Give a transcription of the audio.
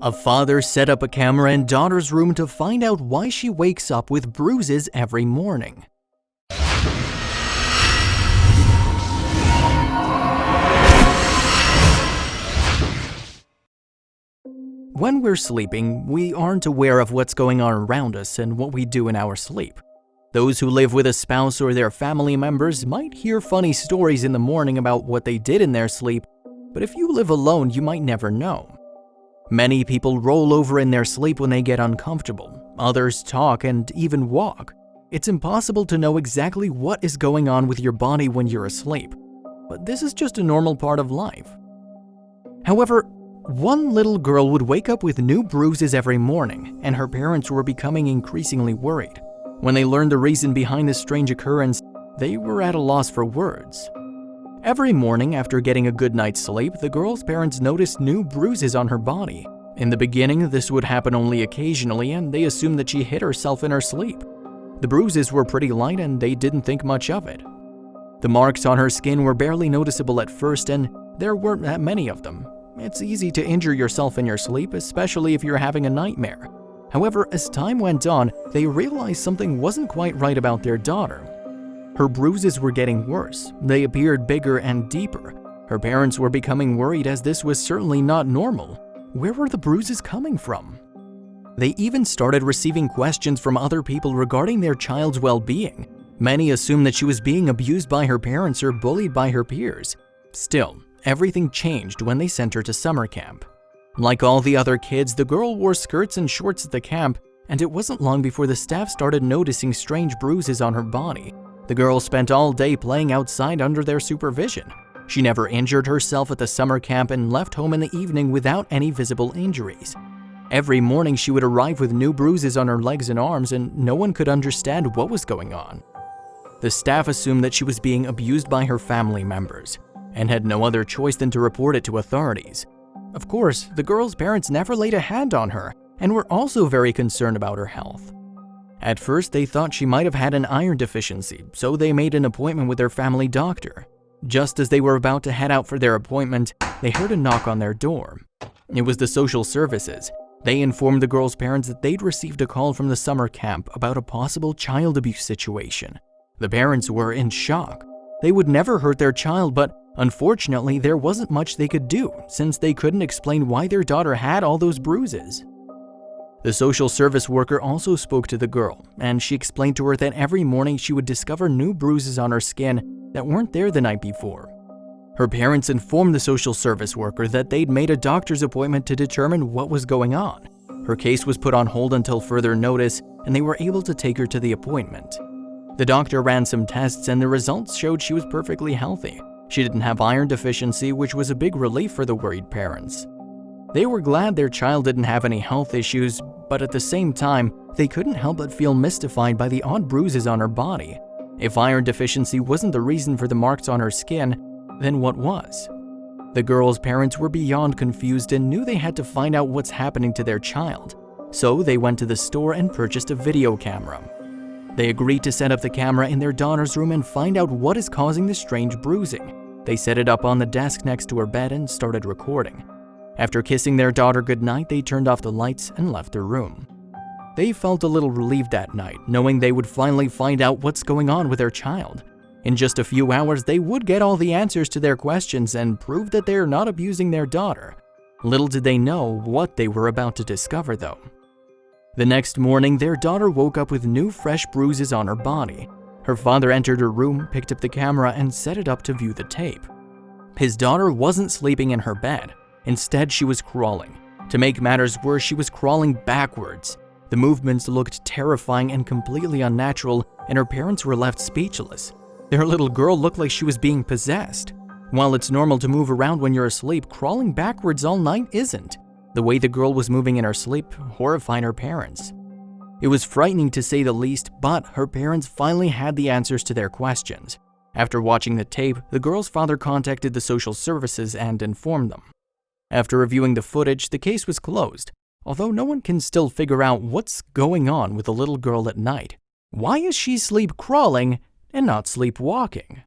A father set up a camera in daughter's room to find out why she wakes up with bruises every morning. When we're sleeping, we aren't aware of what's going on around us and what we do in our sleep. Those who live with a spouse or their family members might hear funny stories in the morning about what they did in their sleep, but if you live alone, you might never know. Many people roll over in their sleep when they get uncomfortable. Others talk and even walk. It's impossible to know exactly what is going on with your body when you're asleep, but this is just a normal part of life. However, one little girl would wake up with new bruises every morning, and her parents were becoming increasingly worried. When they learned the reason behind this strange occurrence, they were at a loss for words. Every morning after getting a good night's sleep, the girl's parents noticed new bruises on her body. In the beginning, this would happen only occasionally, and they assumed that she hit herself in her sleep. The bruises were pretty light and they didn't think much of it. The marks on her skin were barely noticeable at first, and there weren't that many of them. It's easy to injure yourself in your sleep, especially if you're having a nightmare. However, as time went on, they realized something wasn't quite right about their daughter. Her bruises were getting worse. They appeared bigger and deeper. Her parents were becoming worried as this was certainly not normal. Where were the bruises coming from? They even started receiving questions from other people regarding their child's well-being. Many assumed that she was being abused by her parents or bullied by her peers. Still, everything changed when they sent her to summer camp. Like all the other kids, the girl wore skirts and shorts at the camp, and it wasn't long before the staff started noticing strange bruises on her body. The girl spent all day playing outside under their supervision. She never injured herself at the summer camp and left home in the evening without any visible injuries. Every morning she would arrive with new bruises on her legs and arms, and no one could understand what was going on. The staff assumed that she was being abused by her family members and had no other choice than to report it to authorities. Of course, the girl's parents never laid a hand on her and were also very concerned about her health. At first, they thought she might have had an iron deficiency, so they made an appointment with their family doctor. Just as they were about to head out for their appointment, they heard a knock on their door. It was the social services. They informed the girl's parents that they'd received a call from the summer camp about a possible child abuse situation. The parents were in shock. They would never hurt their child, but unfortunately, there wasn't much they could do since they couldn't explain why their daughter had all those bruises. The social service worker also spoke to the girl, and she explained to her that every morning she would discover new bruises on her skin that weren't there the night before. Her parents informed the social service worker that they'd made a doctor's appointment to determine what was going on. Her case was put on hold until further notice, and they were able to take her to the appointment. The doctor ran some tests, and the results showed she was perfectly healthy. She didn't have iron deficiency, which was a big relief for the worried parents. They were glad their child didn't have any health issues, but at the same time, they couldn't help but feel mystified by the odd bruises on her body. If iron deficiency wasn't the reason for the marks on her skin, then what was? The girl's parents were beyond confused and knew they had to find out what's happening to their child. So they went to the store and purchased a video camera. They agreed to set up the camera in their daughter's room and find out what is causing the strange bruising. They set it up on the desk next to her bed and started recording. After kissing their daughter goodnight, they turned off the lights and left their room. They felt a little relieved that night, knowing they would finally find out what's going on with their child. In just a few hours, they would get all the answers to their questions and prove that they are not abusing their daughter. Little did they know what they were about to discover, though. The next morning, their daughter woke up with new fresh bruises on her body. Her father entered her room, picked up the camera, and set it up to view the tape. His daughter wasn't sleeping in her bed. Instead, she was crawling. To make matters worse, she was crawling backwards. The movements looked terrifying and completely unnatural, and her parents were left speechless. Their little girl looked like she was being possessed. While it's normal to move around when you're asleep, crawling backwards all night isn't. The way the girl was moving in her sleep horrified her parents. It was frightening to say the least, but her parents finally had the answers to their questions. After watching the tape, the girl's father contacted the social services and informed them. After reviewing the footage, the case was closed, although no one can still figure out what's going on with the little girl at night. Why is she sleep crawling and not sleepwalking?